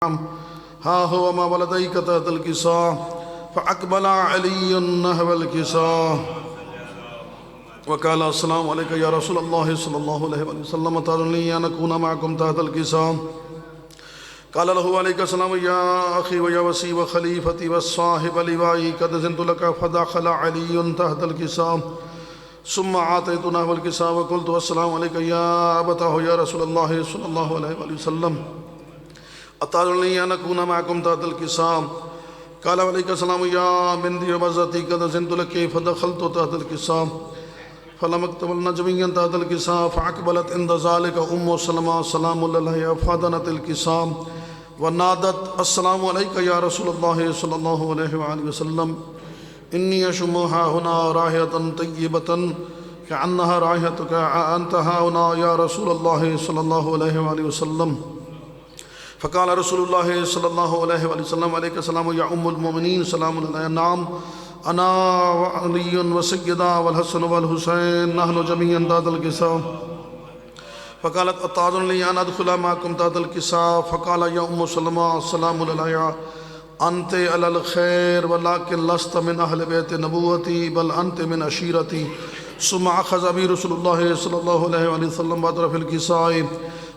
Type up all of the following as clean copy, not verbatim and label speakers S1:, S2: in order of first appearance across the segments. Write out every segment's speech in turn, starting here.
S1: ها هو ما ولديك تحت الكساء فأقبل علي نحو الكساء وقال السلام عليك يا رسول الله صلى الله عليه وسلم تأذن لي أن أكون معكم تحت الكساء قال له عليك السلام يا أخي ويا وسي وخليفتي والصاحب لوائي قد أذنت لك فدخل علي تحت الكساء ثم أعطيت نحو الكساء وقلت السلام عليك يا أبتاه يا رسول الله صلى الله عليه وسلم أتأذن لي أن أكون معكم تحت الكساء قال عليك السلام يا بنتي وبزتي قد أذنت لك فدخلت تحت الكساء فلم اقتبلنا جميعا تحت الكساء فأقبلت عند ذلك أم سلمة سلام الله عليها فادنت الكساء ونادت السلام عليك يا رسول الله صلى الله عليه وآله وسلم إني أشمها هنا راحة طيبة كأنها راحتك أنت هنا يا رسول الله صلى الله عليه وآله وسلم فقال رسول الله صلى الله عليه وآله وسلم عليك السلام يا أم المؤمنين سلام عليها نعم أنا وعلي وسيدا والحسن والحسين نحن جميعا تحت الكساء فقالت أتأذن لي أن أدخل معكم تحت الكساء فقال يا أم سلمة السلام عليها أنت على الخير ولكن لست من أهل بيت نبوتي بل أنت من عشيرتي ثم أخذ بي رسول الله صلى الله عليه وسلم بطرف الكساء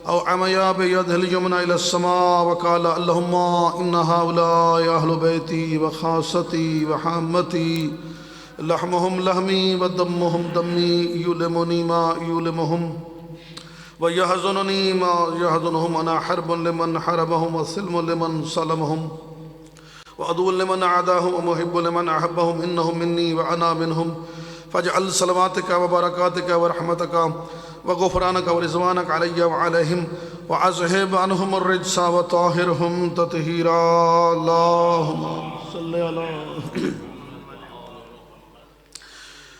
S1: أو عميا بيده اليمنى إلى السماء وقال اللهم إن هؤلاء أهل بيتي وخاصتي وحامتي لحمهم لحمي ودمهم دمي يؤلمني ما يؤلمهم ويحزنني ما يحزنهم أنا حرب لمن حربهم وسلم لمن سلمهم وعدو لمن عاداهم ومحب لمن أحبهم إنهم مني وأنا منهم فاجعل صلواتك وبركاتك ورحمتك وغفرانك ورضوانك علي وعليهم وأذهب عنهم الرجس وطهرهم تطهيرا اللهم صل على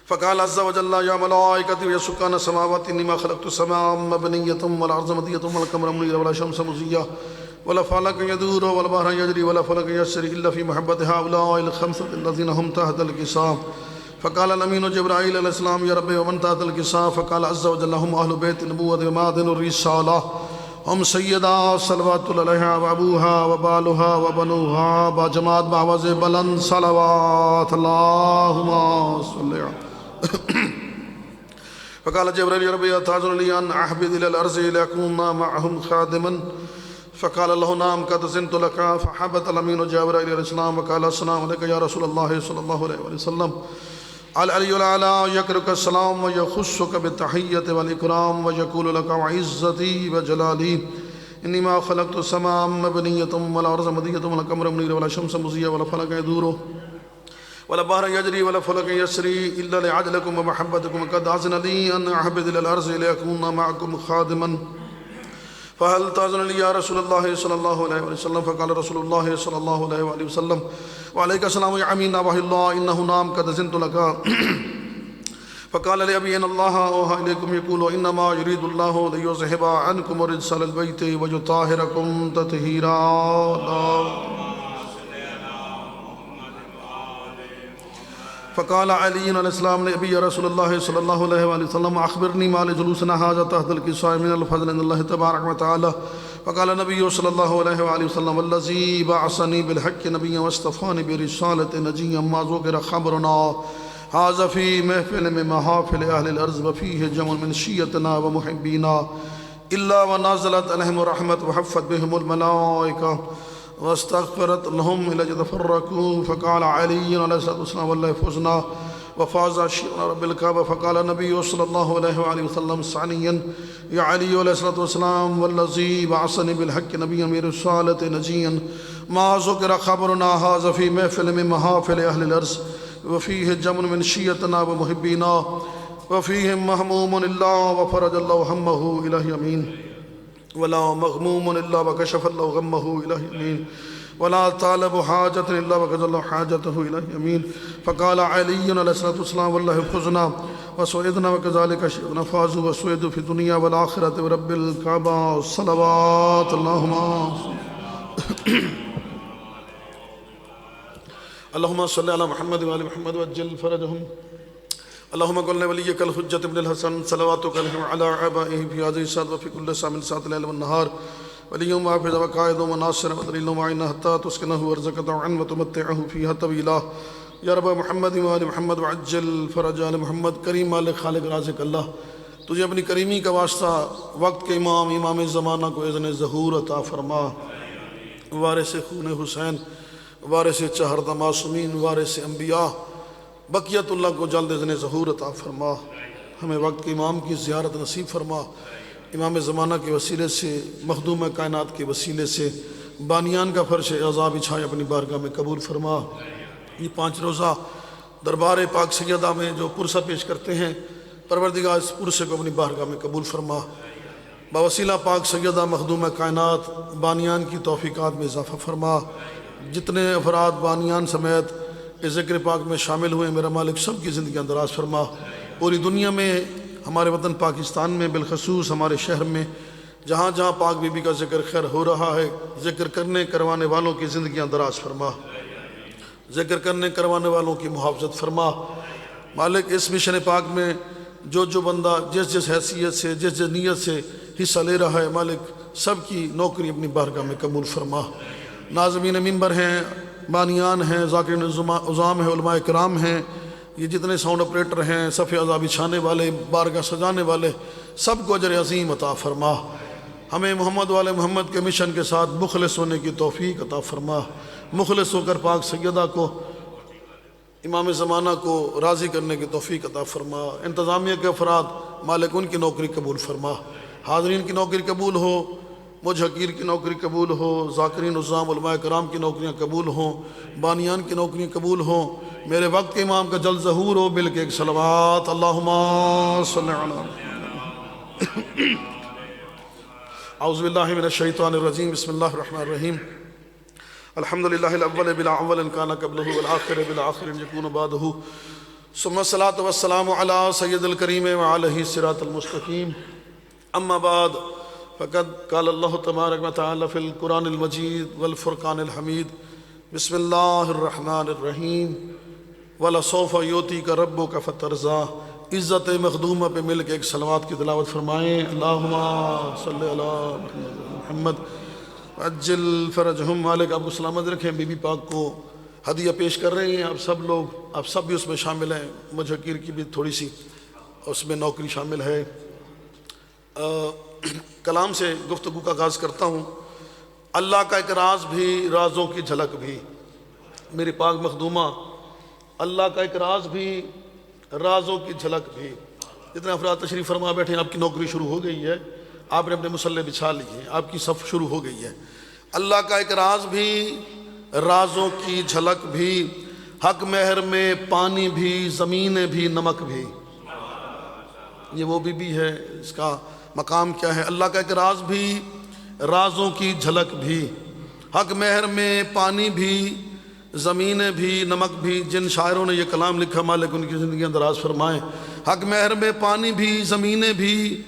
S1: فقال عز وجل يا ملائكتي ويا سكان السماوات إني ما خلقت السماء مبنية ولا أرض مدية ولا القمر منيرا ولا شمس مزية ولا فلك يدور ولا بحر يجري ولا فلك يسري إلا في محبة هؤلاء الخمسة الذين هم تحت الكساء فقال الأمين جبرائيل عليه السلام يا ربي ومن تحت الكساء فقال عز وجل هم أهل بيت النبوة ومعدن الرسالة هم سيدا صلوات الله عليها وأبوها وبالها وبنوها بجماعت بعوض بلند صلوات اللهم صل على فقال جبرائيل يا ربي أتأذن لي أن أحبذ إلى الأرض لأكون معهم خادما فقال له نعم قد أذنت لك فحبت الأمين جبرائيل عليه السلام وقال السلام عليك يا رسول الله صلى الله عليه وسلم العلي الأعلى يقرئك السلام ويخصك بالتحية والإكرام ويقول لك وعزتي وجلالي إني ما خلقت السماء مبنية ولا أرض مدية ولا قمر منير ولا شمس مزية ولا فلك يدور ولا بحر يجري ولا فلك يسري إلا لعدلكم ومحبتكم قد أذن لي أن أحبذ إلى الأرض لأكون معكم خادما فهل تأذن لي يا رسول الله صلى الله عليه وسلم فقال رسول الله صلى الله عليه وسلم وعليك السلام يا أمين أبا الله إنه نام قد أذنت لك فقال لأبي إن الله أوحى إليكم يقول إنما يريد الله ليذهب عنكم الرجس أهل البيت ويطهركم تطهيرا فقال علي عليه السلام لأبي يا رسول الله صلى الله عليه وسلم أخبرني ما لجلوسنا هذا تحت الكساء من الفضل عند الله تبارك وتعالى فقال النبي صلى الله عليه وسلم والذي بعثني بالحق نبيا واصطفاني برسالة نجيا ما ذكر خبرنا هذا في محفل من محافل أهل الأرض وفيه جمع من شيتنا ومحبينا إلا ونازلت عليهم الرحمة وحفت بهم الملائكة واستغفرت لهم إلى يتفرقوا فقال علي عليه الصلاة والسلام والله فزنا وفاز شيرنا رب الكعبة فقال النبي صلى الله عليه وسلم ثانيا يا علي عليه الصلاة والسلام والذي بعثني بالحق نبيا من رسالة نجيا ما ذكر خبرنا هذا في محفل من محافل أهل الأرض وفيه جمع من شيتنا ومحبينا وفيهم مهموم الله وفرج الله همه إلى يمين ولا مغموم إلا وكشف الله غمه إلى يمين ولا طالب حاجة إلا وقضى الله حاجته إلى يمين فقال علي عليه الصلاة والسلام والله فزنا وسعدنا وكذلك شئنا فازوا وسعدوا في الدنيا والآخرة ورب الكعبة صلوات اللهم صل على محمد وآل محمد وأجل فرجهم اللهم قل لوليك الحجة ابن الحسن صلواتك عليه وعلى آبائه في هذه الساعة وفي كل ساعة من ساعات الليل والنهار ولي وحافظ وقائد وناصر ودليل ومعين حتى تسكنه أرضك طوعا وتمتعه فيها طويلا یا رب محمد وآل محمد وعجل فرج آل محمد. کریم مالک خالق رازق اللہ، تجھے اپنی کریمی کا واسطہ وقت کے امام زمانہ کو اذن ظہور عطا فرما، وارث خون حسین، وارث چہردہ معصومین، وارث انبیاء بقیت اللہ کو جلد اذن ظہور عطا فرما. ہمیں وقت کے امام کی زیارت نصیب فرما، امام زمانہ کے وسیلے سے، مخدوم کائنات کے وسیلے سے بانیان کا فرش عذاب بچھائے اپنی بارگاہ میں قبول فرما. یہ 5 روزہ دربار پاک سیدہ میں جو پرسہ پیش کرتے ہیں، پروردگار اس پرسے کو اپنی بارگاہ میں قبول فرما. بوسیلہ پاک سیدہ مخدوم کائنات بانیان کی توفیقات میں اضافہ فرما. جتنے افراد بانیان سمیت اس ذکر پاک میں شامل ہوئے میرا مالک سب کی زندگیاں دراز فرما. پوری دنیا میں، ہمارے وطن پاکستان میں، بالخصوص ہمارے شہر میں جہاں جہاں پاک بی بی کا ذکر خیر ہو رہا ہے، ذکر کرنے کروانے والوں کی زندگیاں دراز فرما، ذکر کرنے کروانے والوں کی محافظت فرما. مالک اس مشن پاک میں جو بندہ جس حیثیت سے، جس نیت سے حصہ لے رہا ہے، مالک سب کی نوکری اپنی بارگاہ میں قبول فرما. ناظمین ممبر ہیں، بانیان ہیں، ذاکرین عظام ہیں، علماء کرام ہیں، یہ جتنے ساؤنڈ آپریٹر ہیں، صف عذاب بچھانے والے، بارگاہ سجانے والے، سب کو اجر عظیم عطا فرما. ہمیں محمد والے محمد کے مشن کے ساتھ مخلص ہونے کی توفیق عطا فرما. مخلص ہو کر پاک سیدہ کو، امام زمانہ کو راضی کرنے کی توفیق عطا فرما. انتظامیہ کے افراد مالک ان کی نوکری قبول فرما. حاضرین کی نوکری قبول ہو، مجھ حقیر کی نوکری قبول ہو، ذاکرین عظام علماء کرام کی نوکریاں قبول ہوں، بانیان کی نوکریاں قبول ہوں. میرے وقت کے امام کا جلد ظہور ہو. بل کے ایک صلوات اللہم صلی علی اعوذ باللہ من الشیطان الرجیم. بسم اللہ الرحمن الرحیم. الحمدللہ الاول بلا اول ان کان قبلہ والآخر بلا آخر ان یکون بعدہ ثم الصلاة والسلام علی سید الکریم وعلیہ الصراط المستقیم. اما بعد فقد قال اللہ تبارک و تعالی فی القرآن المجید والفرقان الحمید. بسم اللہ الرحمن الرحیم. وَلَسَوْفَ يُؤْتِيكَ رَبُّكَ فَتَرْضَىٰ. عزت مخدومہ پہ مل کے ایک صلوات کی تلاوت فرمائیں. اللہم صلی علی محمد عجل فرجہم. مالک آپ کو سلامت رکھیں. بی بی پاک کو ہدیہ پیش کر رہے ہیں آپ سب لوگ، آپ سب بھی اس میں شامل ہیں. مجھ حقیر کی بھی تھوڑی سی اس میں نوکری شامل ہے. کلام سے گفتگو کا آغاز کرتا ہوں. اللہ کا ایک راز بھی، رازوں کی جھلک بھی. میری پاک مخدومہ، اللہ کا ایک راز بھی، رازوں کی جھلک بھی. جتنے افراد تشریف فرما بیٹھے ہیں، آپ کی نوکری شروع ہو گئی ہے، آپ نے اپنے مسلح بچھا لیے، آپ کی صف شروع ہو گئی ہے. اللہ کا ایک راز بھی، رازوں کی جھلک بھی، حق مہر میں پانی بھی، زمینیں بھی، نمک بھی. یہ وہ بی بی ہے، اس کا مقام کیا ہے؟ اللہ کا ایک راز بھی، رازوں کی جھلک بھی، حق مہر میں پانی بھی، زمینیں بھی، نمک بھی. جن شاعروں نے یہ کلام لکھا مالک ان کی زندگیاں دراز فرمائیں. حق مہر میں پانی بھی، زمینیں بھی،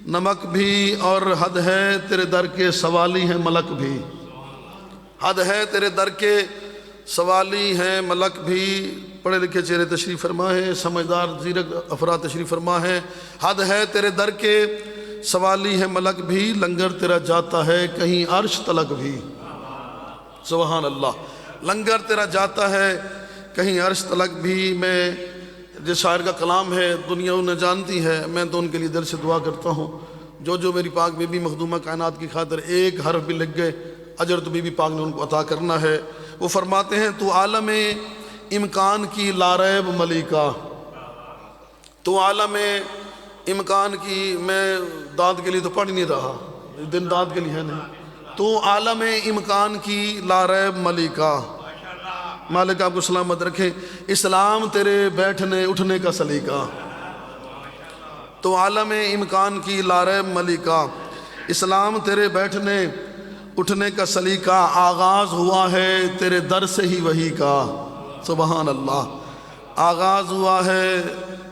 S1: نمک بھی، اور حد ہے تیرے در کے سوالی ہیں ملک بھی. حد ہے تیرے در کے سوالی ہیں ملک بھی. پڑھے لکھے چہرے تشریف فرما ہے، سمجھدار زیرک افراد تشریف فرما ہے. حد ہے تیرے در کے سوالی ہے ملک بھی، لنگر تیرا جاتا ہے کہیں عرش تلک بھی. سبحان اللہ. لنگر تیرا جاتا ہے کہیں عرش تلک بھی. میں جس شاعر کا کلام ہے دنیا انہیں جانتی ہے، میں تو ان کے لیے دل سے دعا کرتا ہوں جو میری پاک بی بی مخدومہ کائنات کی خاطر ایک حرف بھی لکھ گئے، اجر تو بی بی پاک نے ان کو عطا کرنا ہے. وہ فرماتے ہیں تو عالم امکان کی لاریب ملیکہ. تو عالم امکان کی، میں داد کے لیے تو پڑھ نہیں رہا، دن داد کے لیے ہے نہیں. تو عالم امکان کی لاریب ملیکہ. مالک آپ کو سلامت رکھیں. اسلام تیرے بیٹھنے اٹھنے کا سلیقہ. تو عالم امکان کی لاریب ملیکہ، اسلام تیرے بیٹھنے اٹھنے کا سلیقہ. آغاز ہوا ہے تیرے در سے ہی وحی کا. سبحان اللہ. آغاز ہوا ہے.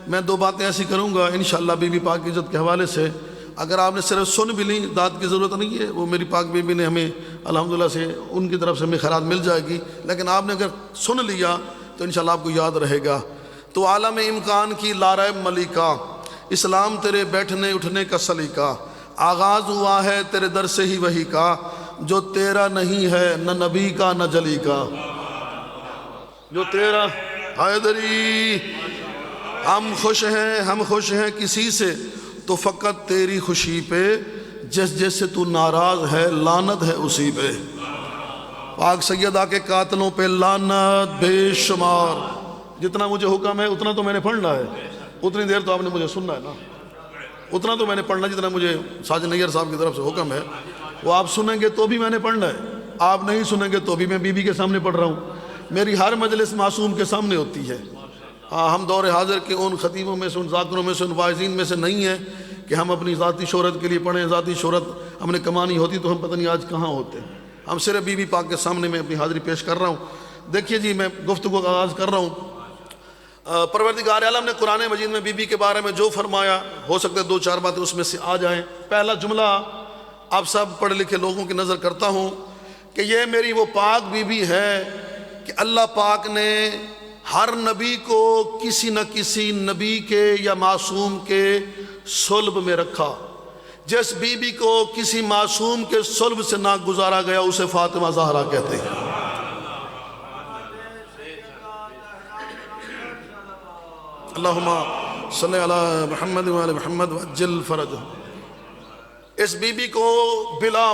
S1: میں 2 باتیں ایسی کروں گا انشاءاللہ بی بی پاک کی عزت کے حوالے سے. اگر آپ نے صرف سن بھی لیں، داد کی ضرورت نہیں ہے، وہ میری پاک بی بی نے ہمیں الحمدللہ سے ان کی طرف سے ہمیں خیرات مل جائے گی. لیکن آپ نے اگر سن لیا تو انشاءاللہ آپ کو یاد رہے گا. تو عالم امکان کی لاریب ملیکہ، اسلام تیرے بیٹھنے اٹھنے کا سلیقہ. آغاز ہوا ہے تیرے در سے ہی وہی کا، جو تیرا نہیں ہے نہ نبی کا نہ جلی کا، جو تیرا حیدری۔ ہم خوش ہیں کسی سے تو فقط تیری خوشی پہ، جس سے تو ناراض ہے لعنت ہے اسی پہ۔ پاک سیدہ کے قاتلوں پہ لعنت بے شمار۔ جتنا مجھے حکم ہے اتنا تو میں نے پڑھنا ہے، اتنی دیر تو آپ نے مجھے سننا ہے نا، اتنا تو میں نے پڑھنا جتنا مجھے ساجد نیئر صاحب کی طرف سے حکم ہے، وہ آپ سنیں گے تو بھی میں نے پڑھنا ہے، آپ نہیں سنیں گے تو بھی میں بی بی کے سامنے پڑھ رہا ہوں۔ میری ہر مجلس معصوم کے سامنے ہوتی ہے۔ ہم دور حاضر کے ان خطیبوں میں سے، ان ذاکروں میں سے، ان واعظین میں سے نہیں ہیں کہ ہم اپنی ذاتی شہرت کے لیے پڑھیں۔ ذاتی شہرت ہم نے کمانی ہوتی تو ہم پتہ نہیں آج کہاں ہوتے۔ ہم صرف بی بی پاک کے سامنے میں اپنی حاضری پیش کر رہا ہوں۔ دیکھیے جی، میں گفتگو کا آغاز کر رہا ہوں۔ پروردگار عالم نے قرآن مجید میں بی بی کے بارے میں جو فرمایا، ہو سکتا ہے دو چار باتیں اس میں سے آ جائیں۔ پہلا جملہ آپ سب پڑھے لکھے لوگوں کی نظر کرتا ہوں کہ یہ میری وہ پاک بی بی ہے کہ اللہ پاک نے ہر نبی کو کسی نہ کسی نبی کے یا معصوم کے صلب میں رکھا۔ جس بی بی کو کسی معصوم کے صلب سے نہ گزارا گیا اسے فاطمہ زہرا کہتے ہیں۔ اللہم صلی علی محمد وعلی محمد وعجل فرجہ۔ اس بی بی کو بلا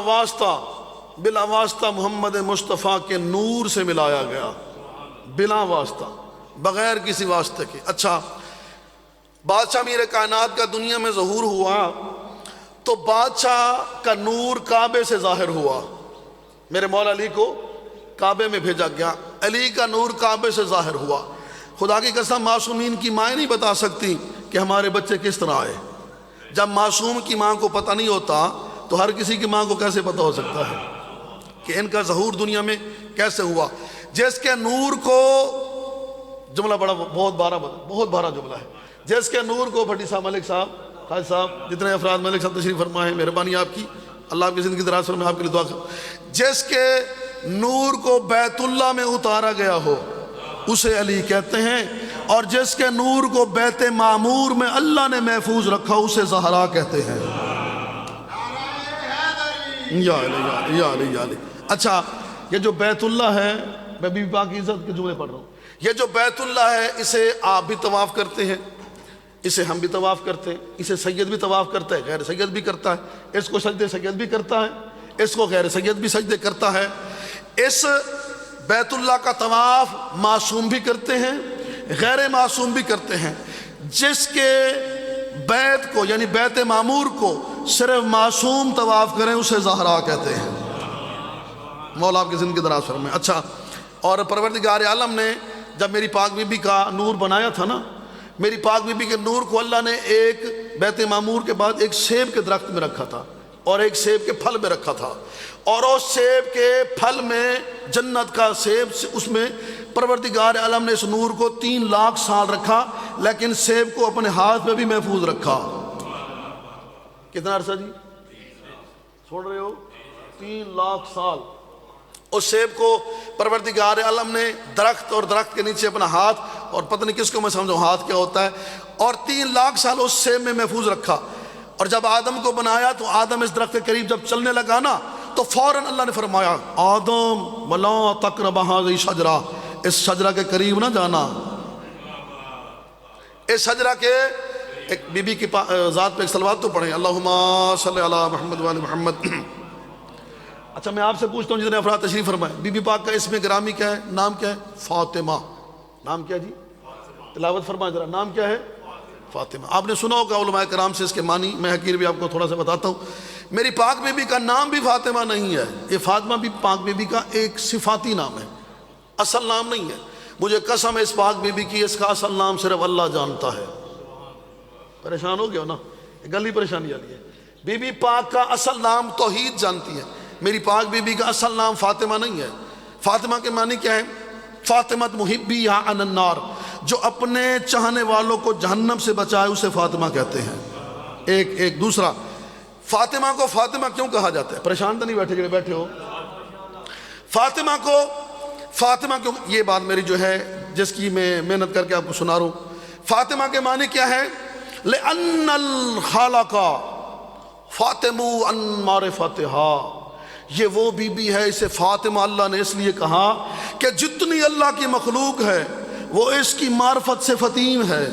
S1: واسطہ محمد مصطفیٰ کے نور سے ملایا گیا، بلا واسطہ، بغیر کسی واسطے کے۔ اچھا، بادشاہ میر کائنات کا دنیا میں ظہور ہوا تو بادشاہ کا نور کعبے سے ظاہر ہوا۔ میرے مولا علی کو کعبے میں بھیجا گیا، علی کا نور کعبے سے ظاہر ہوا۔ خدا کی قسم معصومین کی مائیں نہیں بتا سکتی کہ ہمارے بچے کس طرح آئے۔ جب معصوم کی ماں کو پتہ نہیں ہوتا تو ہر کسی کی ماں کو کیسے پتہ ہو سکتا ہے کہ ان کا ظہور دنیا میں کیسے ہوا۔ جس کے نور کو، جملہ بہت بارہ جملہ ہے، جس کے نور کو بھٹی صاحب، ملک صاحب، خالد صاحب، جتنے افراد ملک صاحب تشریف فرمائے، مہربانی آپ کی، اللہ آپ کی زندگی دراز فرمائے، آپ کے لیے دعا کروں۔ جس کے نور کو بیت اللہ میں اتارا گیا ہو اسے علی کہتے ہیں، اور جس کے نور کو بیت معمور میں اللہ نے محفوظ رکھا اسے زہرا کہتے ہیں۔ یا علی یا علی یا علی۔ اچھا، یہ جو بیت اللہ ہے، میں بی بی پاک کی عزت کے جملے پڑھ رہا ہوں، یہ جو بیت اللہ ہے اسے آپ بھی طواف کرتے ہیں، اسے ہم بھی طواف کرتے ہیں، اسے سید بھی طواف کرتا ہے، غیر سید بھی کرتا ہے، اس کو سجدے سید بھی کرتا ہے، اس کو غیر سید بھی سجدے کرتا ہے۔ اس بیت اللہ کا طواف معصوم بھی کرتے ہیں، غیر معصوم بھی کرتے ہیں۔ جس کے بیت کو یعنی بیت معمور کو صرف معصوم طواف کریں اسے زہرا کہتے ہیں۔ مولا آپ کی زندگی دراز فرمائے۔ اچھا، اور پروردگار عالم نے جب میری پاک بی بی کا نور بنایا تھا نا، میری پاک بی بی کے نور کو اللہ نے ایک بیت معمور کے بعد ایک سیب کے درخت میں رکھا تھا اور ایک سیب کے پھل میں رکھا تھا، اور اس سیب کے پھل میں، جنت کا سیب، اس میں پروردگار عالم نے اس نور کو 3 لاکھ سال رکھا، لیکن سیب کو اپنے ہاتھ میں بھی محفوظ رکھا۔ کتنا عرصہ جی؟ سن رہے ہو؟ 3 لاکھ سال اس سیب کو پروردگار عالم نے درخت اور درخت کے نیچے اپنا ہاتھ، اور پتہ نہیں کس کو میں سمجھوں ہاتھ کیا ہوتا ہے، اور 3 لاکھ سال اس سیب میں محفوظ رکھا۔ اور جب آدم کو بنایا تو آدم اس درخت کے قریب جب چلنے لگا نا تو فوراً اللہ نے فرمایا، آدم ولا تقرب هذه الشجرہ، اس شجرہ کے قریب نہ جانا۔ اس شجرہ کے ایک بی بی کی ذات پہ ایک صلوات تو پڑھیں، اللہم صلی علی محمد وعلی محمد۔ اچھا، میں آپ سے پوچھتا ہوں جتنے افراد تشریف فرمائیں، بی بی پاک کا اسم گرامی کیا ہے؟ نام کیا ہے؟ فاطمہ۔ نام کیا جی؟ تلاوت فرمائیں ذرا، نام کیا ہے؟ فاطمہ۔ آپ نے سنا ہوگا علماء کرام سے اس کے معنی، میں حقیر بھی آپ کو تھوڑا سا بتاتا ہوں۔ میری پاک بی بی کا نام بھی فاطمہ نہیں ہے، یہ فاطمہ بھی پاک بی بی کا ایک صفاتی نام ہے، اصل نام نہیں ہے۔ مجھے قسم ہے اس پاک بی بی کی، اس کا اصل نام صرف اللہ جانتا ہے۔ پریشان ہو گیا نا؟ گلی پریشانی والی ہے۔ بی بی پاک کا اصل نام توحید جانتی ہے، میری پاک بی بی کا اصل نام فاطمہ نہیں ہے۔ فاطمہ کے معنی کیا ہے؟ فاطمت محبی یا عن النار، جو اپنے چاہنے والوں کو جہنم سے بچائے اسے فاطمہ کہتے ہیں۔ ایک دوسرا، فاطمہ کو فاطمہ کیوں کہا جاتا ہے؟ پریشان تو نہیں بیٹھے جڑے بیٹھے ہو؟ فاطمہ کو فاطمہ کیوں، یہ بات میری جو ہے جس کی میں محنت کر کے آپ کو سنا رہا ہوں۔ فاطمہ کے معنی کیا ہے؟ لأن الخالق فاطمو ان معرفتہا، یہ وہ بی بی ہے، اسے فاطمہ اللہ نے اس لیے کہا کہ جتنی اللہ کی مخلوق ہے وہ اس کی معرفت سے فطیم ہے۔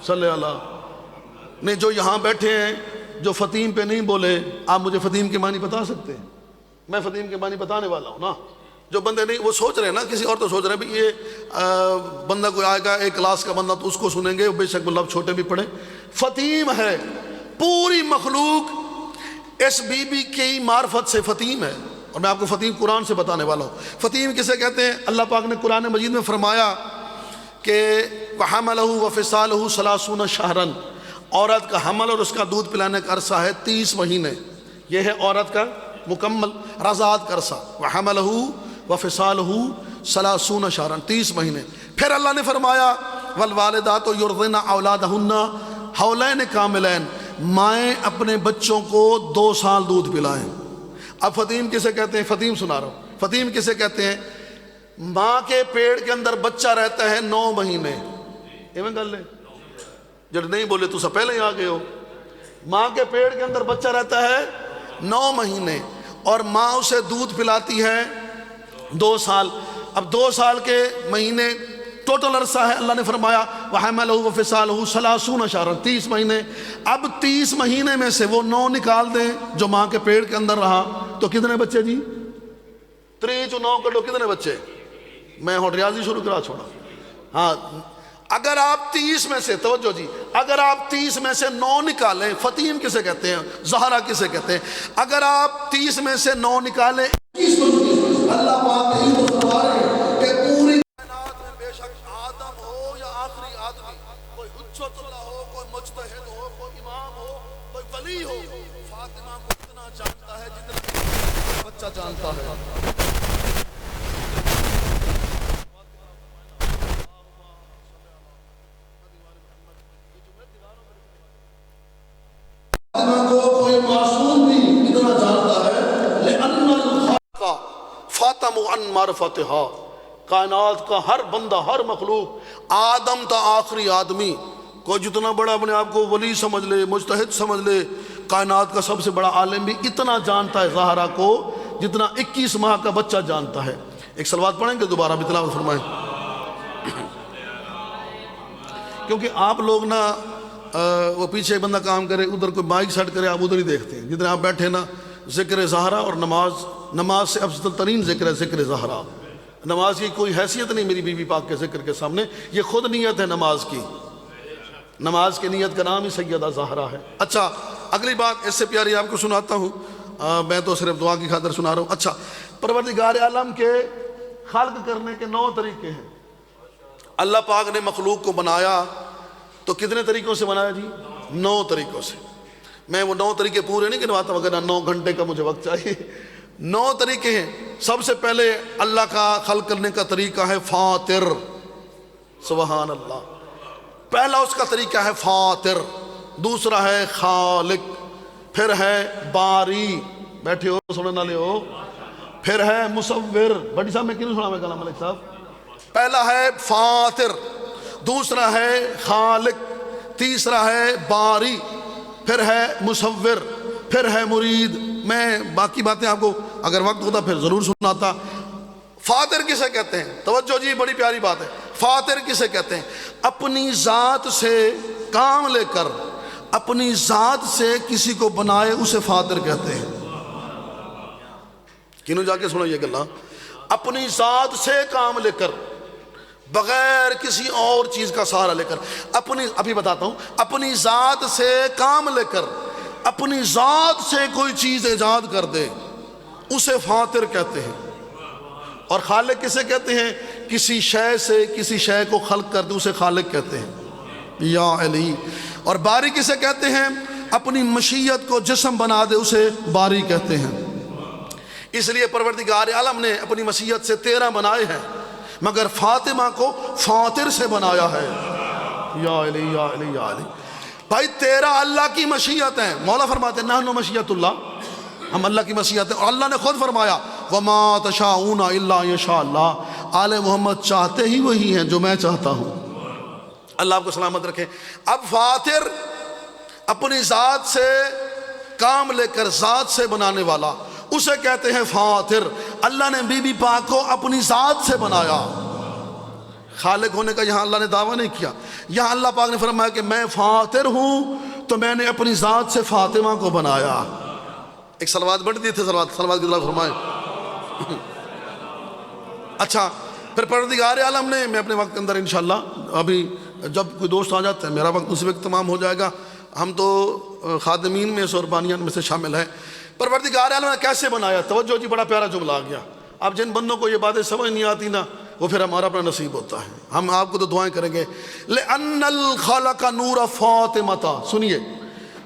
S1: صلی اللہ نے جو یہاں بیٹھے ہیں جو فطیم پہ نہیں بولے، آپ مجھے فطیم کے معنی بتا سکتے ہیں؟ میں فطیم کے معنی بتانے والا ہوں نا۔ جو بندے نہیں، وہ سوچ رہے ہیں نا، کسی اور تو سوچ رہے ہیں بھی یہ بندہ کوئی آئے گا ایک کلاس کا بندہ تو اس کو سنیں گے، بے شک لفظ چھوٹے بھی پڑھیں۔ فطیم ہے، پوری مخلوق اس بی بی کی معرفت سے فطیم ہے، اور میں آپ کو فطیم قرآن سے بتانے والا ہوں۔ فطیم کسے کہتے ہیں؟ اللہ پاک نے قرآن مجید میں فرمایا کہ وَحَمَلَهُ وَفِصَالُهُ 30 شَهْرًا، عورت کا حمل اور اس کا دودھ پلانے کا عرصہ ہے 30 مہینے، یہ ہے عورت کا مکمل رضاعت کا عرصہ۔ وَحَمَلَهُ وَفِصَالُهُ 30 شَهْرًا، 30 مہینے۔ پھر اللہ نے فرمایا وَالْوَالِدَاتُ يُرْضِعْنَ أَوْلَادَهُنَّ حَوْلَيْنِ كَامِلَيْنِ، مائیں اپنے بچوں کو 2 سال دودھ پلائیں۔ اب فطیم کسے کہتے ہیں؟ فطیم سنا رہا ہوں۔ فطیم کسے کہتے ہیں؟ ماں کے پیڑ کے اندر بچہ رہتا ہے 9 مہینے۔ یہ میں گل لے جب نہیں بولے تو سب پہلے ہی آ گئے ہو۔ ماں کے پیڑ کے اندر بچہ رہتا ہے 9 مہینے، اور ماں اسے دودھ پلاتی ہے 2 سال۔ اب 2 سال کے مہینے ٹوٹل عرصہ ہے، اللہ نے فرمایا وَحَمَلَهُ وَفِصَالُهُ 30 شَهْرًا، 30 مہینے۔ اب 30 مہینے میں سے وہ 9 نکال دیں جو ماں کے پیڑ کے اندر رہا، تو کتنے بچے جی؟ 3 × 9 کر لو، کتنے بچے؟ میں ہوں ریاضی شروع کرا چھوڑا۔ ہاں، اگر آپ 30 میں سے، توجہ جی، اگر آپ 30 میں سے 9 نکالیں، فطیم کسے کہتے ہیں؟ زہرا کسے کہتے ہیں؟ اگر آپ 30 میں سے 9 نکالیں، اللہ پاک نے تو فرما رہے ہیں کہ پوری کائنات میں بے شک آدم ہو یا آخری آدمی، کوئی حجت اللہ ہو، کوئی مجتہد ہو، کوئی امام ہو، کوئی ولی ہو، فاطمہ کو اتنا جانتا ہے جتنا بچہ جانتا ہے۔ فاطمہ کو کوئی معصوم بھی اتنا جانتا ہے، لأن الخلق فاطم عن معرفتها، کائنات کا ہر بندہ، ہر مخلوق، آدم تا آخری آدمی، کوئی جتنا بڑا اپنے آپ کو ولی سمجھ لے، مجتہد سمجھ لے، کائنات کا سب سے بڑا عالم بھی اتنا جانتا ہے زہرا کو جتنا 21 ماہ کا بچہ جانتا ہے۔ ایک صلوات پڑھیں گے، دوبارہ بھی تلاوت فرمائیں، کیونکہ آپ لوگ نا وہ پیچھے بندہ کام کرے، ادھر کوئی مائک سیٹ کرے، آپ ادھر ہی دیکھتے ہیں۔ جتنے آپ بیٹھے نا، ذکر زہرا اور نماز سے افضل ترین ذکر ہے ذکر زہرا۔ نماز کی کوئی حیثیت نہیں میری بی بی پاک کے ذکر کے سامنے، یہ خود نیت ہے نماز کی، نماز کی نیت کا نام ہی سیدہ زہرا ہے۔ اچھا، اگلی بات اس سے پیاری آپ کو سناتا ہوں، میں تو صرف دعا کی خاطر سنا رہا ہوں۔ اچھا، پروردگار عالم کے خلق کرنے کے 9 طریقے ہیں۔ اللہ پاک نے مخلوق کو بنایا تو کتنے طریقوں سے بنایا جی؟ 9 طریقوں سے۔ میں وہ 9 طریقے پورے نہیں گنواتا، مگر 9 گھنٹے کا مجھے وقت چاہیے۔ 9 طریقے ہیں۔ سب سے پہلے اللہ کا خلق کرنے کا طریقہ ہے فاطر، سبحان اللہ۔ پہلا اس کا طریقہ ہے فاطر، دوسرا ہے خالق، پھر ہے باری، بیٹھے ہو سننے والے ہو، پھر ہے مصور۔ بڑی صاحب میں کیوں سنا میں کلام ملک صاحب؟ پہلا ہے فاطر، دوسرا ہے خالق، تیسرا ہے باری، پھر ہے مصور، پھر ہے مرید۔ میں باقی باتیں آپ کو اگر وقت ہوتا پھر ضرور سناتا۔ فاطر کسے کہتے ہیں؟ توجہ جی، بڑی پیاری بات ہے۔ فاطر کسے کہتے ہیں؟ اپنی ذات سے کام لے کر اپنی ذات سے کسی کو بنائے، اسے فاطر کہتے ہیں۔ کنوں جا کے سنو یہ گلا، اپنی ذات سے کام لے کر، بغیر کسی اور چیز کا سہارا لے کر، ابھی بتاتا ہوں، اپنی ذات سے کام لے کر اپنی ذات سے کوئی چیز ایجاد کر دے، اسے فاطر کہتے ہیں۔ اور خالق کسے کہتے ہیں؟ کسی شے سے کسی شے کو خلق کر دے، اسے خالق کہتے ہیں، یا علی۔ اور باری کسے کہتے ہیں؟ اپنی مشیت کو جسم بنا دے، اسے باری کہتے ہیں۔ اس لیے پروردگار عالم نے اپنی مشیت سے 13 بنائے ہیں، مگر فاطمہ کو فاطر سے بنایا ہے، یا علی یا علی یا علی۔ بھائی 13 اللہ کی مشیت ہیں۔ مولا فرماتے ہیں نحن مشیت اللہ، ہم اللہ کی مشیت ہیں، اور اللہ نے خود فرمایا وما تشاءون الا ان یشاء اللہ، آل محمد چاہتے ہی وہی ہیں جو میں چاہتا ہوں۔ اللہ آپ کو سلامت رکھے۔ اب فاتر اپنی ذات سے کام لے کر ذات سے بنانے والا، اسے کہتے ہیں فاتر۔ اللہ نے بی بی پاک کو اپنی ذات سے بنایا، خالق ہونے کا یہاں اللہ نے دعویٰ نہیں کیا۔ یہاں اللہ پاک نے فرمایا کہ میں فاتر ہوں تو میں نے اپنی ذات سے فاطمہ کو بنایا۔ ایک صلوات بڑھ دیے تھے، صلوات کی اللہ فرمائے۔ اچھا پھر پروردگار عالم نے، میں اپنے وقت کے اندر انشاءاللہ ابھی جب کوئی دوست آ جاتے ہیں، میرا وقت اسی وقت تمام ہو جائے گا، ہم تو خادمین میں سے اور بانیان میں سے شامل ہیں۔ پروردگار عالم نے کیسے بنایا؟ توجہ جی، بڑا پیارا جملہ آ گیا۔ اب جن بندوں کو یہ باتیں سمجھ نہیں آتی نا، وہ پھر ہمارا اپنا نصیب ہوتا ہے۔ ہم آپ کو تو دعائیں کریں گے۔ لِأَنَّ الْخَلَقَ نُورَ فَاطِمَةَ، سنیے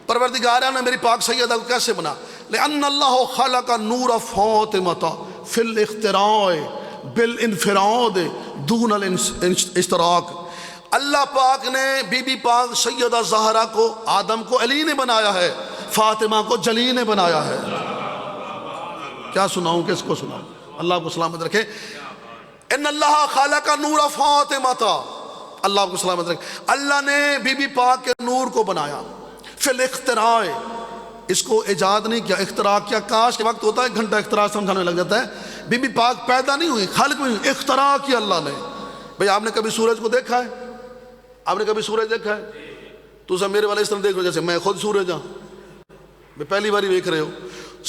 S1: پروردگار عالم نے میری پاک سیدہ کو کیسے بنا۔ لِأَنَّ اللَّهُ خَلَقَ نُورَ فَاطِمَةَ فِي الْاِخْتِرَاءِ بِالْاِنْفِرَادِ دُونَ الْاشْتِرَاكِ۔ اللہ پاک نے بی بی پاک سیدہ زہرا کو، آدم کو علی نے بنایا ہے، فاطمہ کو جلی نے بنایا ہے۔ کیا سناؤں، کس کو سناؤں؟ اللہ آپ کو سلامت رکھے۔ ان اللہ خالق نور فاطمہ، اللہ آپ کو سلامت رکھے۔ اللہ نے بی بی پاک کے نور کو بنایا، فی الاختراع، اس کو ایجاد نہیں کیا، اختراع کیا۔ کاش کے وقت ہوتا ہے ایک گھنٹہ اختراع سمجھانے لگ جاتا ہے۔ بی بی پاک پیدا نہیں ہوئی، خالق میں ہوئی، اختراع کیا اللہ نے۔ بھئی آپ نے کبھی سورج کو دیکھا ہے؟ آپ نے کبھی سورج دیکھا ہے؟ تو سب میرے والے اس طرح دیکھ رہے جیسے میں خود سورج ہاں، میں پہلی باری دیکھ رہے ہو۔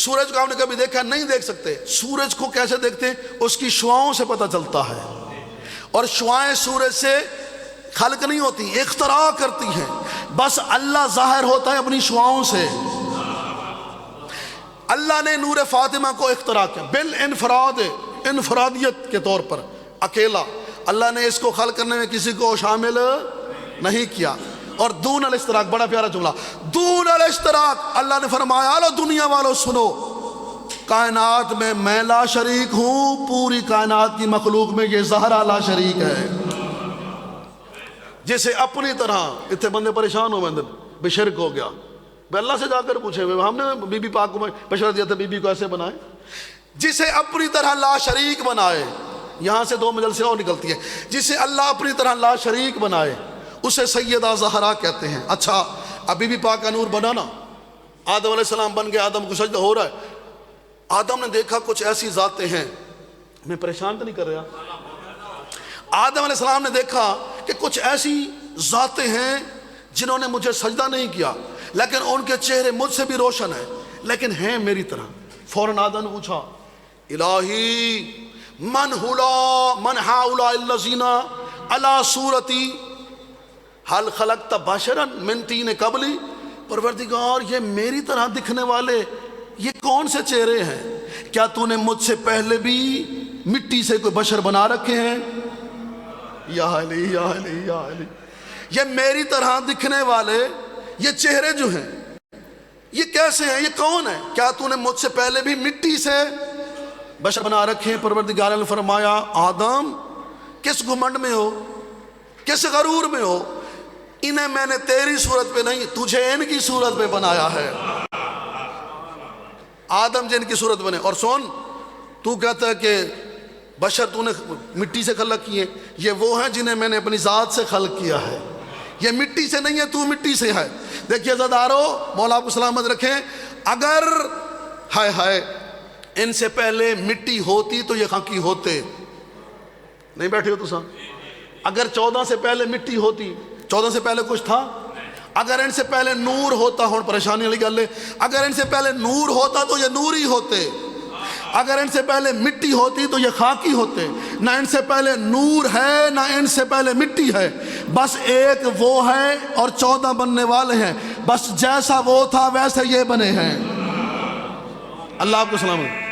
S1: سورج کو آپ نے کبھی دیکھا؟ نہیں دیکھ سکتے۔ سورج کو کیسے دیکھتے؟ اس کی شعاؤں سے پتہ چلتا ہے، اور شعائیں سورج سے خلق نہیں ہوتی، اختراع کرتی ہیں۔ بس اللہ ظاہر ہوتا ہے اپنی شعاؤں سے۔ اللہ نے نور فاطمہ کو اختراع کیا بالانفراد، انفرادیت کے طور پر، اکیلا۔ اللہ نے اس کو خلق کرنے میں کسی کو شامل نہیں کیا۔ اور دون الاشتراک، بڑا پیارا جملہ، دون الاشتراک۔ اللہ نے فرمایا لو دنیا والو سنو، کائنات میں لا شریک ہوں، پوری کائنات کی مخلوق میں یہ زہرا لا شریک ہے۔ جسے اپنی طرح، اتنے بندے پریشان ہو میں بے شرک ہو گیا، بے اللہ سے جا کر پوچھے ہم نے بی بی پاک کو مشورہ دیا تھا بی بی کو ایسے بنائے۔ جسے اپنی طرح لا شریک بنائے، یہاں سے دو مجلسیں اور نکلتی ہے، جسے اللہ اپنی طرح لا شریک بنائے اسے سیدہ زہرا کہتے ہیں۔ اچھا اب بی بی پاک کا نور بنا نا، آدم علیہ السلام بن گئے، آدم کو سجدہ ہو رہا ہے۔ آدم نے دیکھا کچھ ایسی ذاتیں ہیں، میں پریشان تو نہیں کر رہا، آدم علیہ السلام نے دیکھا کہ کچھ ایسی ذاتیں ہیں جنہوں نے مجھے سجدہ نہیں کیا، لیکن ان کے چہرے مجھ سے بھی روشن ہیں، لیکن ہیں میری طرح۔ فوراً آدم نے پوچھا الہی من ہؤلاء الذین علی صورتی حل خلقت بشرا من طین قبلی، پروردگار یہ میری طرح دکھنے والے یہ کون سے چہرے ہیں؟ کیا تو نے مجھ سے پہلے بھی مٹی سے کوئی بشر بنا رکھے ہیں؟ یا علی یا علی یا علی، یہ میری طرح دکھنے والے یہ چہرے جو ہیں یہ کیسے ہیں، یہ کون ہیں؟ کیا تو نے مجھ سے پہلے بھی مٹی سے بشر بنا رکھے ہیں؟ پروردگار نے فرمایا آدم کس گھمنڈ میں ہو، کس غرور میں ہو؟ انہیں میں نے تیری صورت پہ نہیں، تجھے ان کی صورت پہ بنایا ہے۔ آدم جن کی صورت بنے، اور سن تو کہتا ہے کہ بشر تو نے مٹی سے خلق کیے، یہ وہ ہیں جنہیں میں نے اپنی ذات سے خلق کیا ہے، یہ مٹی سے نہیں ہے، تو مٹی سے ہے۔ دیکھیے عزیزارو، مولا آپ کو سلامت رکھیں، اگر ہائے ہائے ان سے پہلے مٹی ہوتی تو یہ خاکی ہوتے نہیں، بیٹھے ہو تو سا، اگر 14 سے پہلے مٹی ہوتی، 14 سے پہلے کچھ تھا؟ اگر ان سے پہلے نور ہوتا، ہوں پریشانی والی گل ہے، اگر ان سے پہلے نور ہوتا تو یہ نوری ہوتے، اگر ان سے پہلے مٹی ہوتی تو یہ خاکی ہوتے۔ نہ ان سے پہلے نور ہے نہ ان سے پہلے مٹی ہے، بس ایک وہ ہے اور 14 بننے والے ہیں، بس جیسا وہ تھا ویسے یہ بنے ہیں۔ اللہ آپ کو سلامت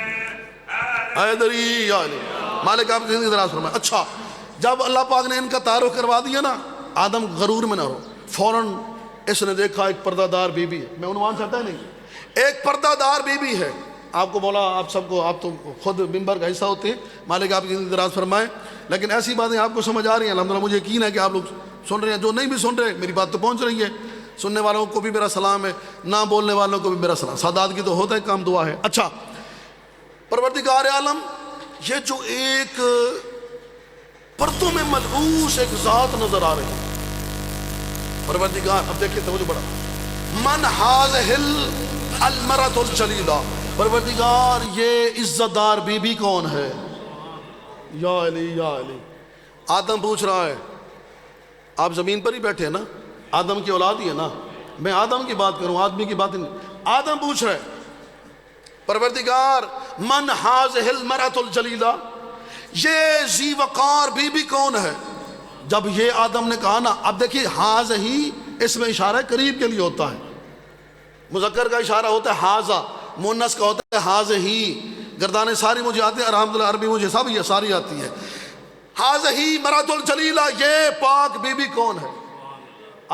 S1: مالک آپ کی زندگی دراز فرمائے۔ اچھا جب اللہ پاک نے ان کا تعارف کروا دیا نا، آدم غرور میں نہ ہو، فوراً اس نے دیکھا ایک پردہ دار بی بی ہے، میں عنوان چاہتا ہے نہیں، ایک پردہ دار بی بی ہے۔ آپ کو بولا آپ سب کو، آپ تو خود ممبر کا حصہ ہوتے ہیں، مالک آپ کی زندگی دراز فرمائے، لیکن ایسی باتیں آپ کو سمجھ آ رہی ہیں الحمدللہ، مجھے یقین ہے کہ آپ لوگ سن رہے ہیں، جو نہیں بھی سن رہے میری بات تو پہنچ رہی ہے، سننے والوں کو بھی میرا سلام ہے، نہ بولنے والوں کو بھی میرا سلام، سادات کی تو ہوتا ہے کام، دعا ہے۔ اچھا پروردگار عالم یہ جو ایک پرتوں میں ملبوس ایک ذات نظر آ رہی ہے، پروردگار اب دیکھیے توجہ بڑا، من ہاذہ المرأۃ الجلیلہ، پروردگار یہ عزت دار بی بی کون ہے؟ یا علی یا علی، آدم پوچھ رہا ہے، آپ زمین پر ہی بیٹھے ہیں نا، آدم کی اولاد ہی ہے نا، میں آدم کی بات کروں، آدمی کی بات نہیں، آدم پوچھ رہے پروردگار من ہاذہ المرأۃ الجلیلہ، یہ ذی وقار بی بی کون ہے؟ جب یہ آدم نے کہا نا، اب دیکھیے ہاذ ہی اس میں اشارہ قریب کے لیے ہوتا ہے، مذکر کا اشارہ ہوتا ہے ہاذا، مؤنث کا ہوتا ہے ہاذ ہی، گردانیں ساری مجھے آتی ہیں، الحمدللہ عربی مجھے سب یہ ساری آتی ہے۔ ہاذ ہی مرأۃ الجلیلہ، یہ پاک بی بی کون ہے؟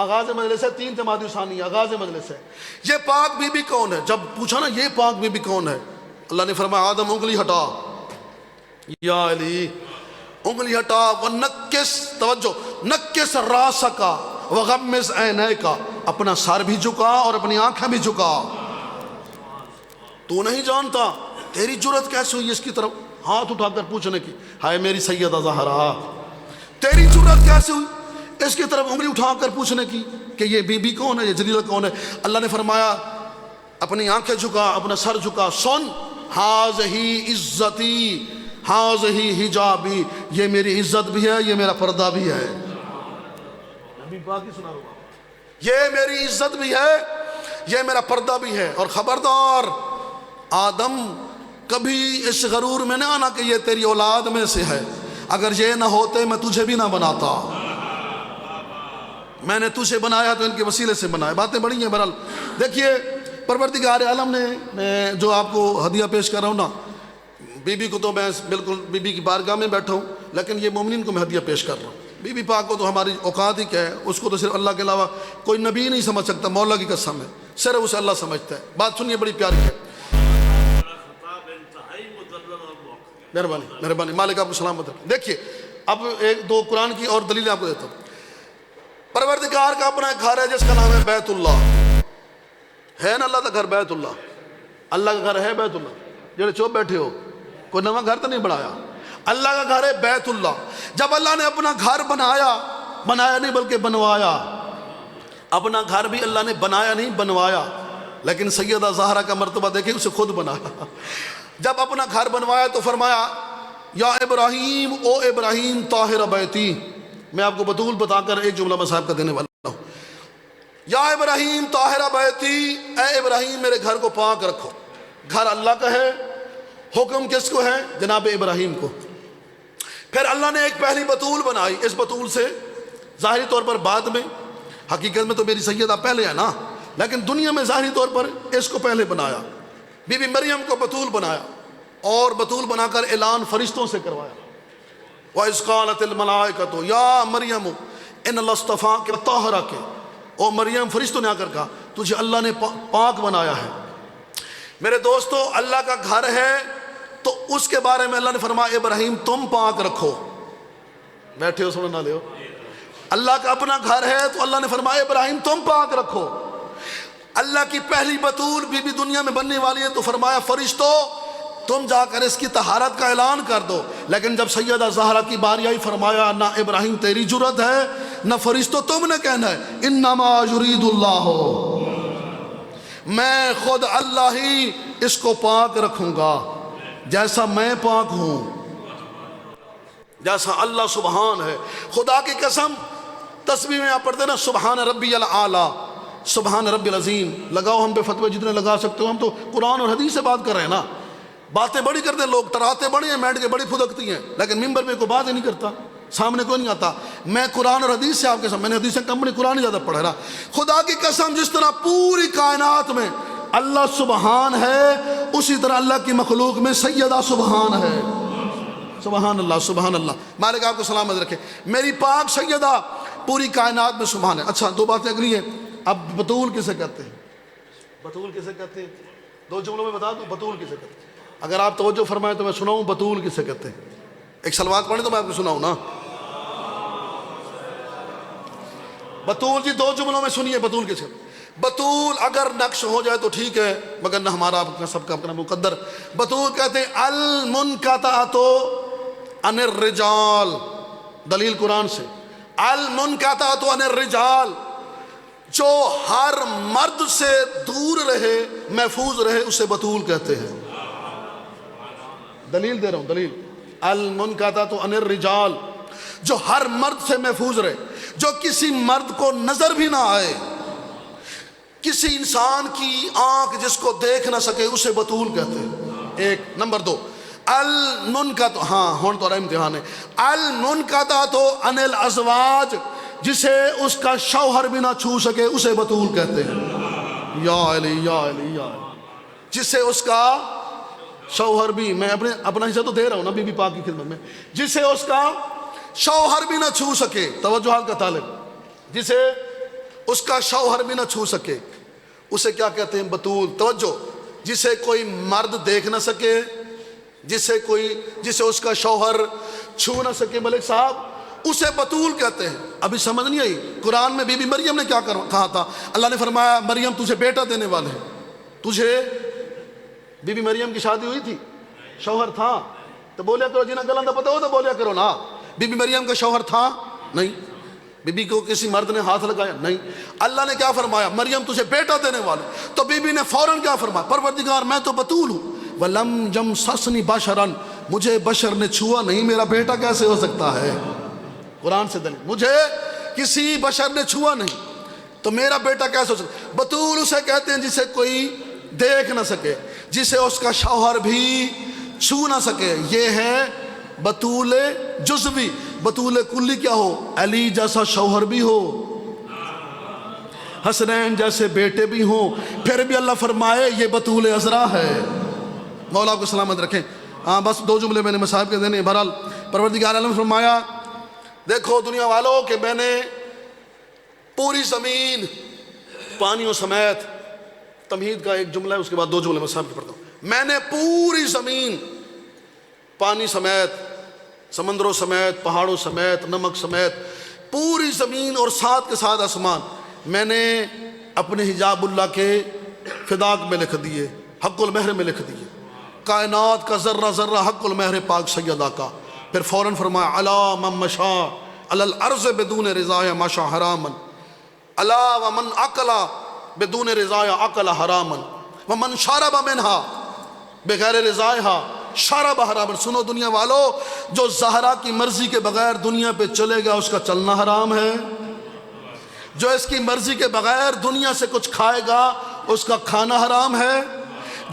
S1: آغاز مجلس ہے، 3 تمادی ثانیہ آغاز مجلس ہے، یہ پاک بی بی کون ہے؟ جب پوچھا نا یہ پاک بی بی کون ہے، اللہ نے فرمایا آدم انگلی ہٹا، یا علی انگلی ہٹا، ونکس، توجہ، نکس راسکا وغمس عینیکا، اپنا سر بھی جھکا اور اپنی آنکھیں بھی جھکا، تو نہیں جانتا تیری جرت کیسے ہوئی اس کی طرف ہاتھ اٹھا کر پوچھنے کی، ہائے میری سیدہ زہرا، تیری جرت کیسے ہوئی اس کی طرف انگلی اٹھا کر پوچھنے کی کہ یہ بی بی کون ہے، یہ جلیلہ کون ہے؟ اللہ نے فرمایا اپنی آنکھیں جھکا، اپنا سر جھکا، سن، ہاذہ عزتی، ہاذہ حجابی، یہ میری عزت بھی ہے، یہ میرا پردہ بھی ہے، یہ میری عزت بھی ہے، یہ میرا پردہ بھی ہے، اور خبردار آدم کبھی اس غرور میں نہ آنا کہ یہ تیری اولاد میں سے ہے، اگر یہ نہ ہوتے میں تجھے بھی نہ بناتا، میں نے تجھے بنایا تو ان کے وسیلے سے بنایا۔ باتیں بڑی ہیں، بہرحال دیکھیے پروردگار عالم نے، میں جو آپ کو ہدیہ پیش کر رہا ہوں نا، بی بی کو تو میں بالکل بی بی کی بارگاہ میں بیٹھا ہوں، لیکن یہ مومنین کو میں ہدیہ پیش کر رہا ہوں۔ بی بی پاک کو تو ہماری اوقات ہی کیا ہے، اس کو تو صرف اللہ کے علاوہ کوئی نبی نہیں سمجھ سکتا، مولا کی قسم ہے، صرف اسے اللہ سمجھتا ہے۔ بات سنیے بڑی پیاری ہے، مہربانی مہربانی، مالک آپ کو سلامت رکھے۔ دیکھیے اب ایک دو قرآن کی اور دلیلیں آپ کو دیتا ہوں۔ پروردگار کا اپنا ایک گھر ہے جس کا نام ہے بیت اللہ، ہے نا اللہ کا گھر بیت اللہ، اللہ کا گھر ہے بیت اللہ، جڑے چوپ بیٹھے ہو کوئی نواں گھر تو نہیں بنایا، اللہ کا گھر ہے بیت اللہ۔ جب اللہ نے اپنا گھر بنایا نہیں بلکہ بنوایا، اپنا گھر بھی اللہ نے بنایا نہیں بنوایا، لیکن سیدہ زہرا کا مرتبہ دیکھیں، اسے خود بنایا۔ جب اپنا گھر بنوایا تو فرمایا یا ابراہیم، او ابراہیم طاہر بیتی، میں آپ کو بطول بتا کر ایک جملہ مصاحب کا دینے والا ہوں، یا ابراہیم طاہر بیتی، اے ابراہیم میرے گھر کو پاک رکھو۔ گھر اللہ کا ہے، حکم کس کو ہے؟ جناب ابراہیم کو۔ پھر اللہ نے ایک پہلی بطول بنائی، اس بطول سے ظاہری طور پر بعد میں، حقیقت میں تو میری سیدہ پہلے ہے نا، لیکن دنیا میں ظاہری طور پر اس کو پہلے بنایا، بی بی مریم کو بطول بنایا، اور بطول بنا کر اعلان فرشتوں سے کروایا، وَإِذْ قَالَتِ الْمَلَائِكَةُ يَا مَرْيَمُ إِنَّ اللَّهَ اصْطَفَاكِ وَطَهَّرَكِ، او مریم فرشتوں نے آ کر کہا تجھے اللہ نے پاک بنایا ہے۔ میرے دوستو اللہ کا گھر ہے تو اس کے بارے میں اللہ نے فرمایا ابراہیم تم پاک رکھو، بیٹھے ہو سننا لے ہو، اللہ کا اپنا گھر ہے تو اللہ نے فرمایا ابراہیم تم پاک رکھو۔ اللہ کی پہلی بطول بی بی دنیا میں بننے والی ہے تو فرمایا فرشتو تم جا کر اس کی طہارت کا اعلان کر دو، لیکن جب سیدہ زہرا کی باری آئی فرمایا نہ ابراہیم تیری جرت ہے نہ فرشتو تم نے کہنا ہے، انما یرید اللہ، میں خود اللہ ہی اس کو پاک رکھوں گا جیسا میں پاک ہوں، جیسا اللہ سبحان ہے۔ خدا کی قسم تسبیح میں آپ پڑھتے نا سبحان ربی العالی، سبحان ربی العظیم، لگاؤ ہم پہ فتوے جتنے لگا سکتے ہو، ہم تو قرآن اور حدیث سے بات کر رہے ہیں نا، باتیں بڑی کرتے ہیں لوگ، ٹراتے بڑی ہیں، میٹ کے بڑی پھدکتی ہیں، لیکن ممبر پہ کوئی بات ہی نہیں کرتا، سامنے کوئی نہیں آتا۔ میں قرآن اور حدیث سے آپ کے سامنے، میں نے حدیث سے کم نہیں قرآن ہی زیادہ پڑھا رہا۔ خدا کی قسم جس طرح پوری کائنات میں اللہ سبحان ہے، اسی طرح اللہ کی مخلوق میں سیدہ سبحان ہے، سبحان اللہ سبحان اللہ، مالک آپ کو سلامت رکھے۔ میری پاک سیدہ پوری کائنات میں سبحان ہے۔ اچھا دو باتیں اگلی ہیں، اب بطول کسے کہتے ہیں؟ بطول کسے کہتے ہیں؟ دو جملوں میں بتا دوں بطول کسے کہتے ہیں، اگر آپ توجہ فرمائیں تو میں سناؤں بطول کسے کہتے ہیں، ایک سلوات پڑھیں تو میں آپ کو سناؤں نا۔ بطول جی دو جملوں میں سنیے بطول کسے، بطول اگر نقش ہو جائے تو ٹھیک ہے، مگر نہ ہمارا اپنا سب کا اپنا مقدر۔ بطول کہتے ہیں المنقطعۃ عن الرجال، دلیل قرآن سے، المنقطعۃ عن الرجال، جو ہر مرد سے دور رہے محفوظ رہے اسے بطول کہتے ہیں. دلیل دے رہا ہوں دلیل. المنکدۃ عن الرجال، جو ہر مرد سے محفوظ رہے، جو کسی مرد کو نظر بھی نہ آئے، کسی انسان کی آنکھ جس کو دیکھ نہ سکے اسے بطول کہتے ہیں. ایک. نمبر 2 المنکدۃ، ہاں ہون تو امتحان ہے، المنکدۃ عن الازواج، جسے اس کا شوہر بھی نہ چھو سکے اسے بطول کہتے ہیں. یا علی یا علی یا علی. جسے اس کا شوہر بھی، میں اپنا حصہ تو دے رہا ہوں نا بی بی پاک کی خدمت میں، جسے اس کا شوہر بھی نہ چھو سکے. توجہ حال کا طالب. جسے اس کا شوہر بھی نہ چھو سکے اسے کیا کہتے ہیں؟ بطول. توجہ. جسے کوئی مرد دیکھ نہ سکے، جسے اس کا شوہر چھو نہ سکے ملک صاحب، اسے بطول کہتے ہیں. ابھی سمجھ نہیں آئی؟ قرآن میں بی بی مریم نے کیا کہا تھا؟ اللہ نے فرمایا مریم تجھے بیٹا دینے والے ہیں. تجھے بی بی مریم کی شادی ہوئی تھی، شوہر تھا، تو بولیا کرو جنہیں گلان دا پتہ ہو تو بولیا کرو نا. بی بی مریم کا شوہر تھا نہیں، بی بی کو کسی مرد نے ہاتھ لگایا نہیں. اللہ نے کیا فرمایا؟ مریم تجھے بیٹا دینے والے. تو بی بی نے فوراً کیا فرمایا؟ پروردگار میں تو بطول ہوں. وَلَمْ يَمْسَسْنِ بَشَرًا، مجھے بشر نے چھوا نہیں، میرا بیٹا کیسے ہو سکتا ہے؟ قرآن سے دلیل. مجھے کسی بشر نے چھوا نہیں تو میرا بیٹا کیسے ہو سکتا ہے؟ بطول اسے کہتے ہیں جسے کوئی دیکھ نہ سکے، جسے اس کا شوہر بھی چھو نہ سکے. یہ ہے بطول جزوی. بطول کلی کیا ہو؟ علی جیسا شوہر بھی ہو، حسنین جیسے بیٹے بھی ہوں، پھر بھی اللہ فرمائے یہ بطول عذرا ہے. مولا کو سلامت رکھیں. ہاں بس 2 جملے میں نے مصاحب کے دینے. بہرحال پروردگار عالم فرمایا دیکھو دنیا والوں کہ میں نے پوری زمین پانیوں سمیت، تمہید کا ایک جملہ ہے اس کے بعد 2 جملے مصاحب کے پڑھتا ہوں. میں نے پوری زمین پانی سمیت، سمندروں سمیت، پہاڑوں سمیت، نمک سمیت، پوری زمین اور ساتھ کے ساتھ آسمان میں نے اپنے حجاب اللہ کے فداق میں لکھ دیے، حق المہر میں لکھ دیے. کائنات کا ذرہ ذرہ حق المہر پاک سیدہ کا. پھر فوراً فرمایا الا من مشا علی الارض بدون رضا مشا حراما، الا ومن اکل بدون رضا اکل حراما ومن شرب منها بغیر رضاها شرب حراما. سنو دنیا والو، جو زہرا کی مرضی کے بغیر دنیا پہ چلے گا اس کا چلنا حرام ہے. جو اس کی مرضی کے بغیر دنیا سے کچھ کھائے گا اس کا کھانا حرام ہے.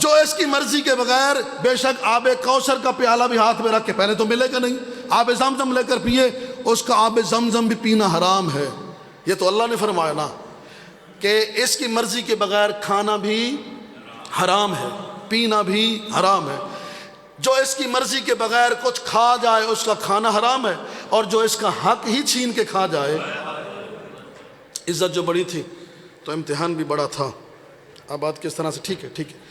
S1: جو اس کی مرضی کے بغیر بے شک آب کوثر کا پیالہ بھی ہاتھ میں رکھ کے، پہلے تو ملے گا نہیں، آب زمزم لے کر پیے، اس کا آب زمزم بھی پینا حرام ہے. یہ تو اللہ نے فرمایا نا کہ اس کی مرضی کے بغیر کھانا بھی حرام ہے، پینا بھی حرام ہے. جو اس کی مرضی کے بغیر کچھ کھا جائے اس کا کھانا حرام ہے، اور جو اس کا حق ہی چھین کے کھا جائے. عزت جو بڑی تھی تو امتحان بھی بڑا تھا. اب بات کس طرح سے؟ ٹھیک ہے ٹھیک ہے.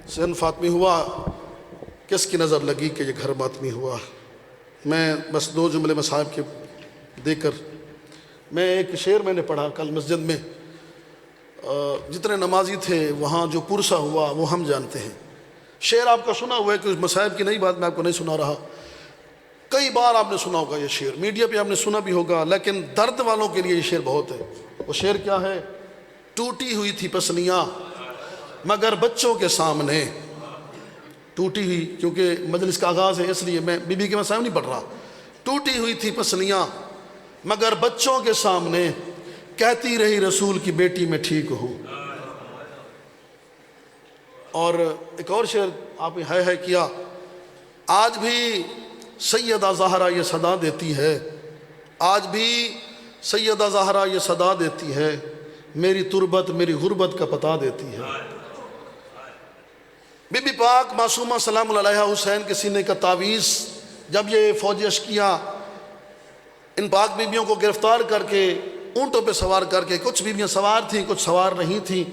S1: سن فاطمی ہوا، کس کی نظر لگی کہ یہ گھر ماتمی ہوا؟ میں بس 2 جملے مصاحب کے دے کر، میں ایک شعر میں نے پڑھا کل مسجد میں. جتنے نمازی تھے وہاں جو پرسہ ہوا وہ ہم جانتے ہیں. شعر آپ کا سنا ہوا ہے، کہ مصاحب کی نئی بات میں آپ کو نہیں سنا رہا. کئی بار آپ نے سنا ہوگا یہ شعر، میڈیا پہ آپ نے سنا بھی ہوگا، لیکن درد والوں کے لیے یہ شعر بہت ہے. وہ شعر کیا ہے؟ ٹوٹی ہوئی تھی پسلیاں مگر بچوں کے سامنے. ٹوٹی ہوئی، کیونکہ مجلس کا آغاز ہے اس لیے میں بی بی کے مسائل نہیں پڑھ رہا. ٹوٹی ہوئی تھی پسلیاں مگر بچوں کے سامنے، کہتی رہی رسول کی بیٹی میں ٹھیک ہوں. اور ایک اور شعر آپ نے ہے کیا، آج بھی سیدہ زہرا یہ صدا دیتی ہے، آج بھی سیدہ زہرا یہ صدا دیتی ہے، میری تربت میری غربت کا پتا دیتی ہے. بی بی پاک معصومہ سلام اللہ علیہا حسین کے سینے کا تعویذ جب یہ فوج اشکیا ان پاک بیبیوں کو گرفتار کر کے اونٹوں پہ سوار کر کے، کچھ بیبیاں سوار تھیں کچھ سوار نہیں تھیں،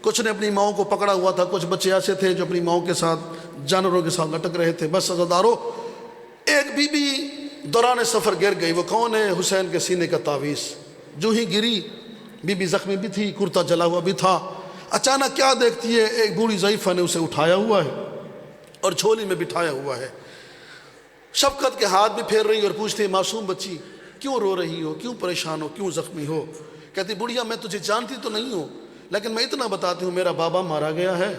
S1: کچھ نے اپنی ماؤں کو پکڑا ہوا تھا، کچھ بچے ایسے تھے جو اپنی ماؤں کے ساتھ جانوروں کے ساتھ لٹک رہے تھے. بس عزادارو، ایک بی بی دوران سفر گر گئی. وہ کون ہے؟ حسین کے سینے کا تعویذ. جو ہی گری، بی بی زخمی بھی تھی، کرتا جلا ہوا بھی تھا. اچانک کیا دیکھتی ہے؟ ایک بوڑھی ضعیفہ نے اسے اٹھایا ہوا ہے اور جھولی میں بٹھایا ہوا ہے. شفقت کے ہاتھ بھی پھیر رہی اور پوچھتی ہے معصوم بچی کیوں رو رہی ہو، کیوں پریشان ہو، کیوں زخمی ہو؟ کہتی بڑھیا میں تجھے جانتی تو نہیں ہوں، لیکن میں اتنا بتاتی ہوں میرا بابا مارا گیا ہے،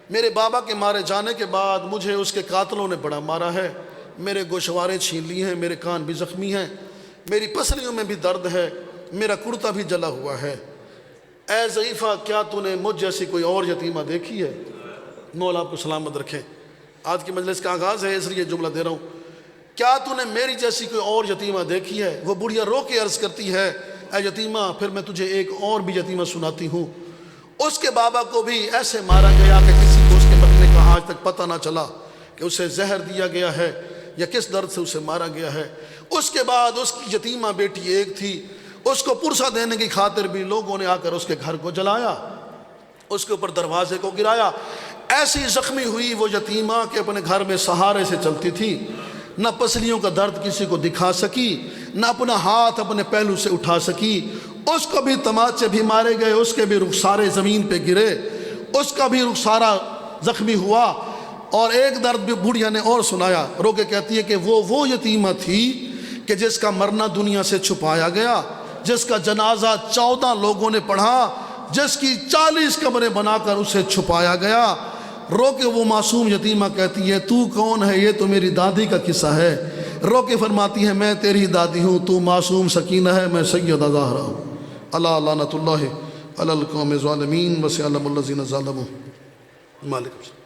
S1: میرے بابا کے مارے جانے کے بعد مجھے اس کے قاتلوں نے بڑا مارا ہے، میرے گوشوارے چھین لیے ہیں، میرے کان بھی زخمی ہیں، میری پسلیوں میں بھی درد ہے، میرا کرتا بھی جلا ہوا ہے۔ اے ضعیفہ کیا تو نے مجھ جیسی کوئی اور یتیمہ دیکھی ہے؟ مولا آپ کو سلامت رکھے۔ آج کی مجلس کا آغاز ہے اس لیے جملہ دے رہا ہوں، کیا تو نے میری جیسی کوئی اور یتیمہ دیکھی ہے؟ وہ بڑھیا رو کے عرض کرتی ہے اے یتیمہ پھر میں تجھے ایک اور بھی یتیمہ سناتی ہوں۔ اس کے بابا کو بھی ایسے مارا گیا کہ کسی کو اس کے مرنے کا آج تک پتہ نہ چلا کہ اسے زہر دیا گیا ہے یا کس درد سے اسے مارا گیا ہے۔ اس کے بعد اس کی یتیمہ بیٹی ایک تھی، اس کو پرسہ دینے کی خاطر بھی لوگوں نے آ کر اس کے گھر کو جلایا، اس کے اوپر دروازے کو گرایا۔ ایسی زخمی ہوئی وہ یتیمہ کہ اپنے گھر میں سہارے سے چلتی تھی، نہ پسلیوں کا درد کسی کو دکھا سکی، نہ اپنا ہاتھ اپنے پہلو سے اٹھا سکی۔ اس کو بھی تماچے بھی مارے گئے، اس کے بھی رخسارے زمین پہ گرے، اس کا بھی رخسارہ زخمی ہوا۔ اور ایک درد بھی بڑھیا نے اور سنایا، رو کے کہتی ہے کہ وہ یتیمہ تھی کہ جس کا مرنا دنیا سے چھپایا گیا، جس کا جنازہ 14 لوگوں نے پڑھا، جس کی 40 قبریں بنا کر اسے چھپایا گیا۔ رو کے وہ معصوم یتیمہ کہتی ہے تو کون ہے؟ یہ تو میری دادی کا قصہ ہے۔ رو کے فرماتی ہے میں تیری دادی ہوں، تو معصوم سکینہ ہے، میں سیدہ زہرا ہوں۔ اللہ لعنت اللہ علی القوم الظالمین وسیعلم الذین ظلموا۔ مالک